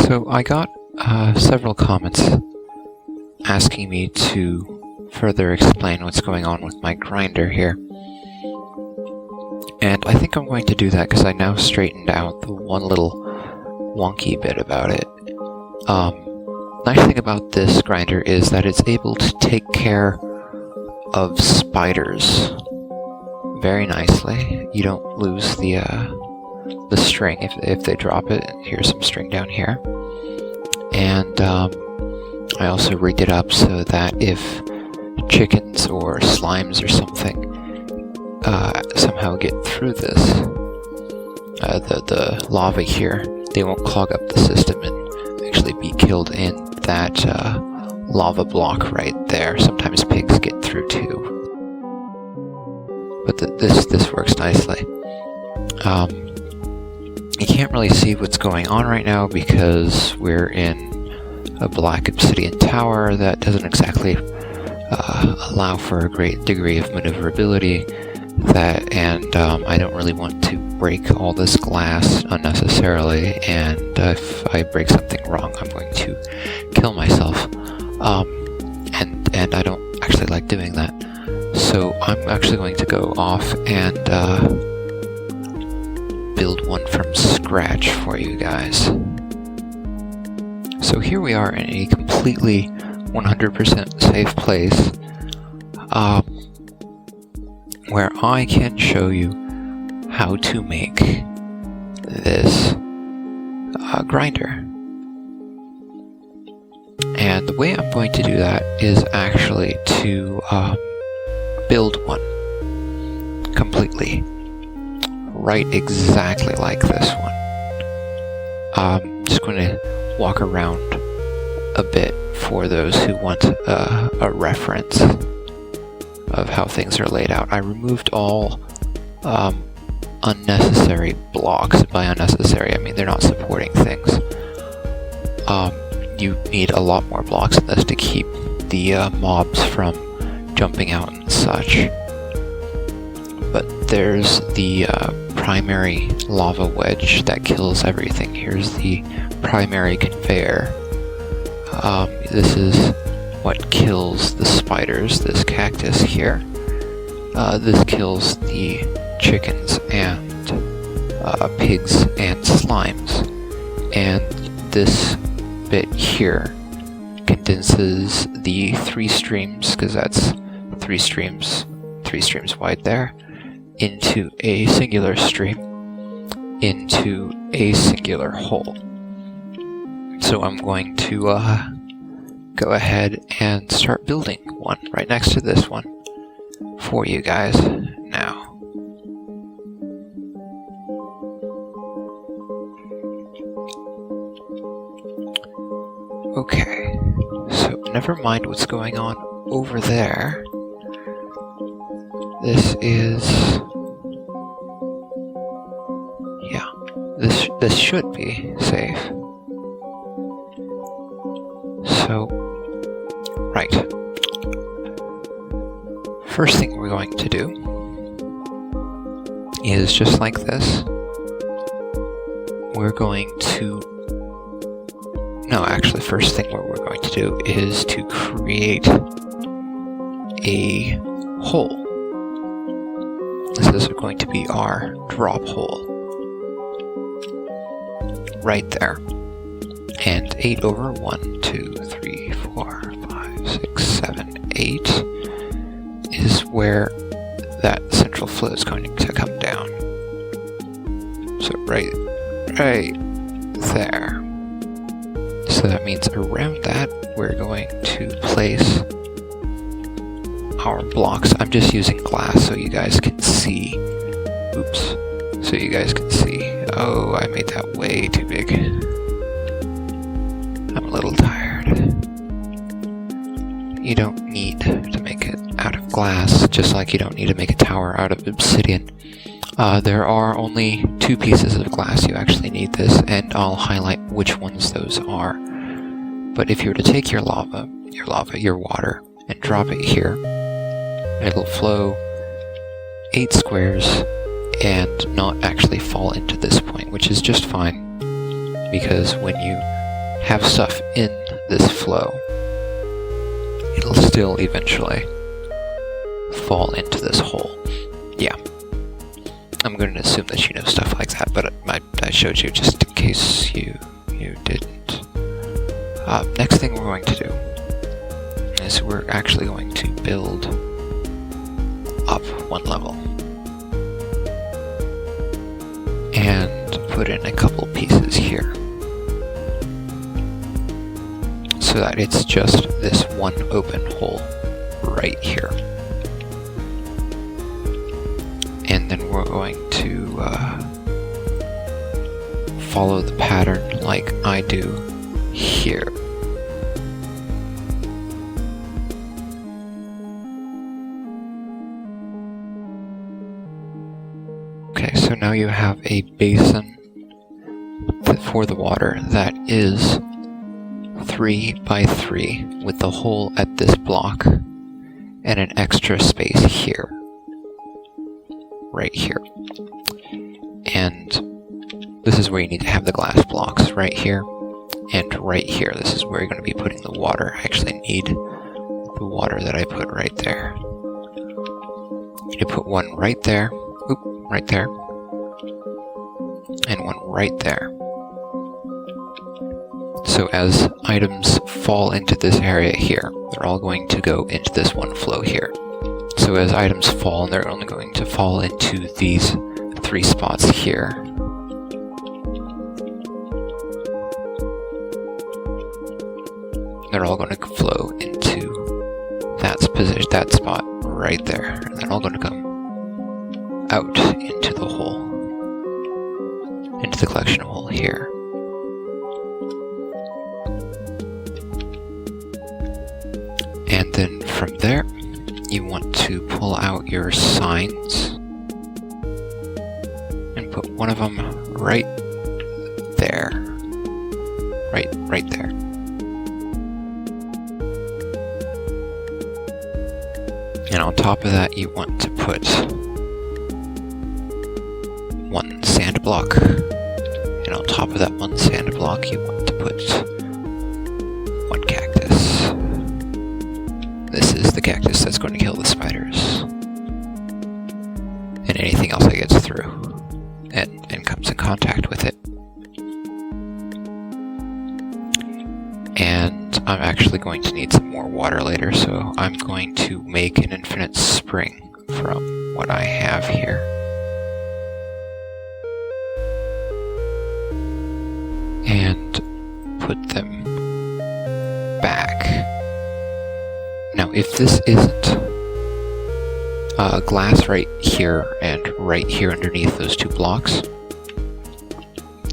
So I got several comments asking me to further explain what's going on with my grinder here. And I think I'm going to do that because I now straightened out the one little wonky bit about it. Nice thing about this grinder is that it's able to take care of spiders very nicely. You don't lose the string if they drop it. Here's some string down here. And I also rigged it up so that if chickens or slimes or something somehow get through this, the lava here, they won't clog up the system and actually be killed in that lava block right there. Sometimes pigs get through too. But this works nicely. You can't really see what's going on right now because we're in a black obsidian tower that doesn't exactly allow for a great degree of maneuverability. I don't really want to break all this glass unnecessarily, and if I break something wrong, I'm going to kill myself. And I don't actually like doing that. So I'm actually going to go off and build one from scratch for you guys. So here we are in a completely 100% safe place where I can show you how to make this grinder. And the way I'm going to do that is actually to build one completely, right exactly like this one. I'm just going to walk around a bit for those who want a reference of how things are laid out. I removed all unnecessary blocks. By unnecessary, I mean they're not supporting things. You need a lot more blocks than this to keep the mobs from jumping out and such. But there's the primary lava wedge that kills everything. Here's the primary conveyor. This is what kills the spiders, this cactus here. This kills the chickens and pigs and slimes. And this bit here condenses the 3 streams, because that's 3 streams wide there, into a singular stream, into a singular hole. So I'm going to go ahead and start building one right next to this one for you guys now. Okay, so never mind what's going on over there. This is... yeah, this should be safe. So, right. First thing we're going to do is just like this. We're going to... no, actually, first thing what we're going to do is to create a hole. This is going to be our drop hole. Right there. And 8 over 1, 2, 3, 4, 5, 6, 7, 8 is where that central flow is going to come down. So right there. So that means around that we're going to place our blocks. I'm just using glass so you guys can see. Oops. So you guys can see. Oh, I made that way too big. I'm a little tired. You don't need to make it out of glass, just like you don't need to make a tower out of obsidian. There are only 2 pieces of glass you actually need this, and I'll highlight which ones those are. But if you were to take your water, and drop it here, it'll flow 8 squares and not actually fall into this point, which is just fine, because when you have stuff in this flow, it'll still eventually fall into this hole. Yeah. I'm going to assume that you know stuff like that, but I showed you just in case you didn't. Next thing we're going to do is we're actually going to build up one level and put in a couple pieces here so that it's just this one open hole right here. And then we're going to follow the pattern like I do here. Okay, so now you have a basin for the water that is 3 by 3 with the hole at this block and an extra space here. Right here. And this is where you need to have the glass blocks, right here and right here. This is where you're going to be putting the water. I actually need the water that I put right there. You need to put one right there, right there, and one right there. So as items fall into this area here, they're all going to go into this one flow here. So as items fall, they're only going to fall into these 3 spots here. They're all going to flow into that spot right there. And they're all going to come out into the hole, into the collection hole here. And then from there, you want to pull out your signs and put one of them right there. Right there. And on top of that, you want to put one sand block. And on top of that one sand block, you want to put one cactus. This is the cactus that's going to kill the spiders. And anything else that gets through and comes in contact with it. And I'm actually going to need some more water later, so I'm going to make an infinite spring from what I have here. And put them back. Now, if this isn't glass right here and right here underneath those 2 blocks,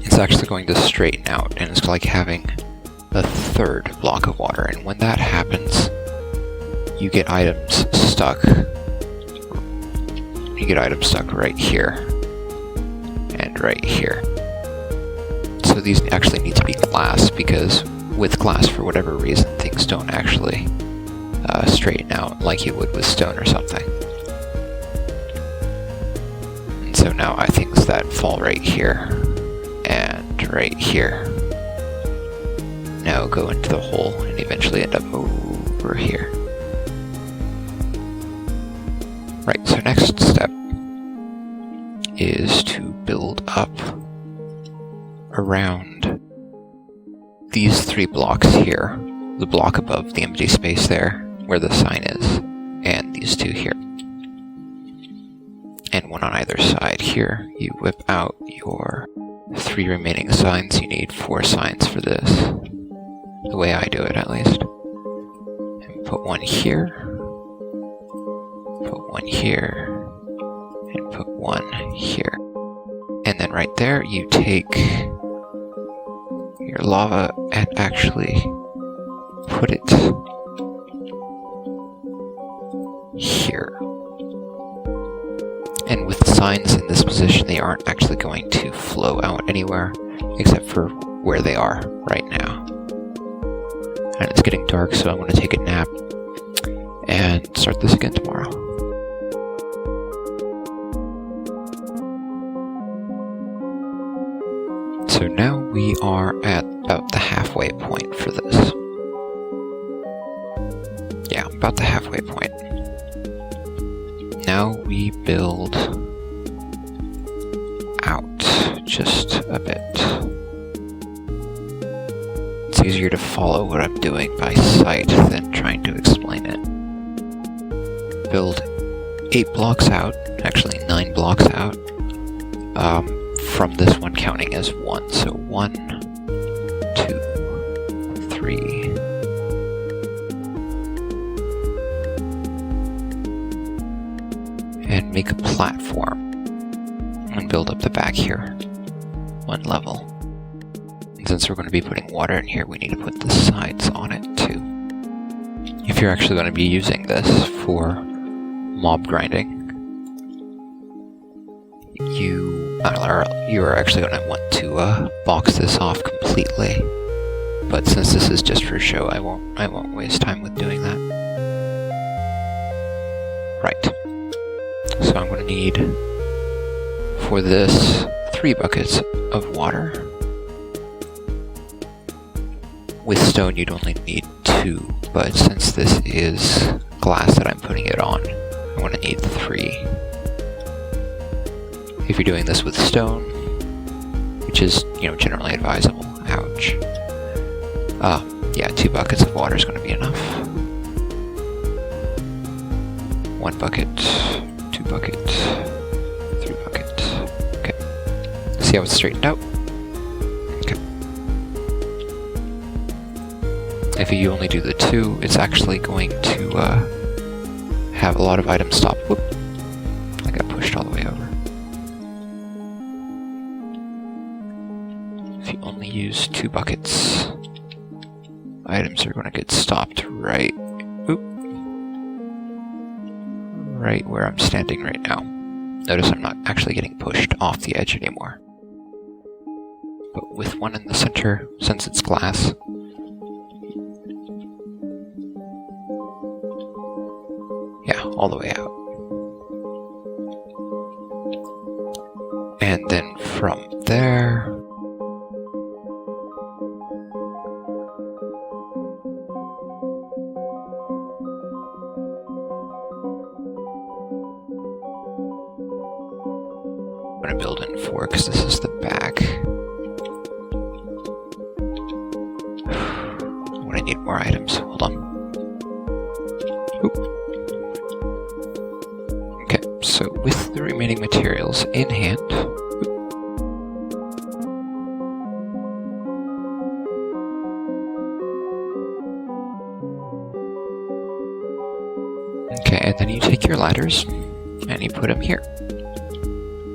it's actually going to straighten out, and it's like having a 3rd block of water. And when that happens, you get items stuck. You get items stuck right here and right here. So these actually need to be glass, because with glass, for whatever reason, things don't actually straighten out like you would with stone or something. And so now things that fall right here and right here now go into the hole and eventually end up over here. Right, so next step is to build up around these 3 blocks here. The block above the empty space there, where the sign is, and these 2 here. And one on either side here. You whip out your 3 remaining signs. You need 4 signs for this, the way I do it at least. And put one here, put one here, and put one here. And then right there, you take your lava and actually put it here. And with signs in this position, they aren't actually going to flow out anywhere except for where they are right now. And it's getting dark, so I'm going to take a nap and start this again tomorrow. So now we are at about the halfway point for this. Yeah, about the halfway point. Now we build out just a bit. It's easier to follow what I'm doing by sight than trying to explain it. Build 8 blocks out, actually 9 blocks out, from this one counting as 1. So 1, 2, 3, and make a platform and build up the back here, 1 level. And since we're going to be putting water in here, we need to put the sides on it too. If you're actually going to be using this for mob grinding, you are actually going to want to box this off completely. But since this is just for show, I won't waste time with doing that. Right. So I'm going to need, for this, 3 buckets of water. With stone you'd only need 2, but since this is glass that I'm putting it on, I'm going to need 3. If you're doing this with stone, which is, generally advisable, ouch. Yeah, 2 buckets of water is going to be enough. 1 bucket, 2 bucket, 3 bucket. Okay. See how it's straightened out? Okay. If you only do the 2, it's actually going to have a lot of items stop. Whoop. I got pushed all the way over. If you only use 2 buckets, items are going to get stopped right where I'm standing right now. Notice I'm not actually getting pushed off the edge anymore. But with 1 in the center, since it's glass, yeah, all the way out. And then from there, I'm going to build in 4 because this is the back. I'm going to need more items. Hold on. Oop. Okay, so with the remaining materials in hand, okay, and then you take your ladders and you put them here.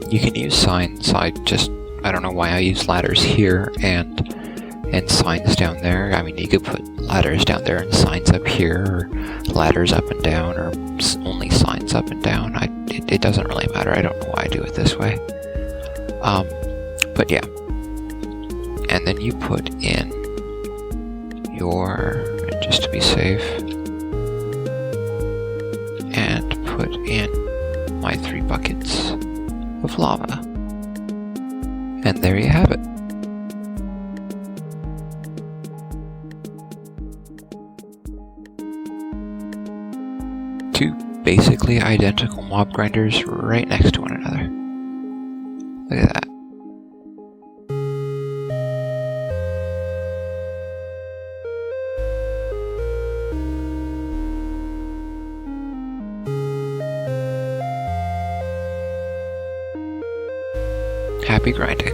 You can use signs. I don't know why I use ladders here and signs down there. I mean, you could put ladders down there and signs up here, or ladders up and down, or only signs up and down. It doesn't really matter. I don't know why I do it this way. But yeah. And then you put in your, just to be safe, and put in my 3 buckets of lava. And there you have it. 2 basically identical mob grinders right next to one another. Look at that. Happy grinding.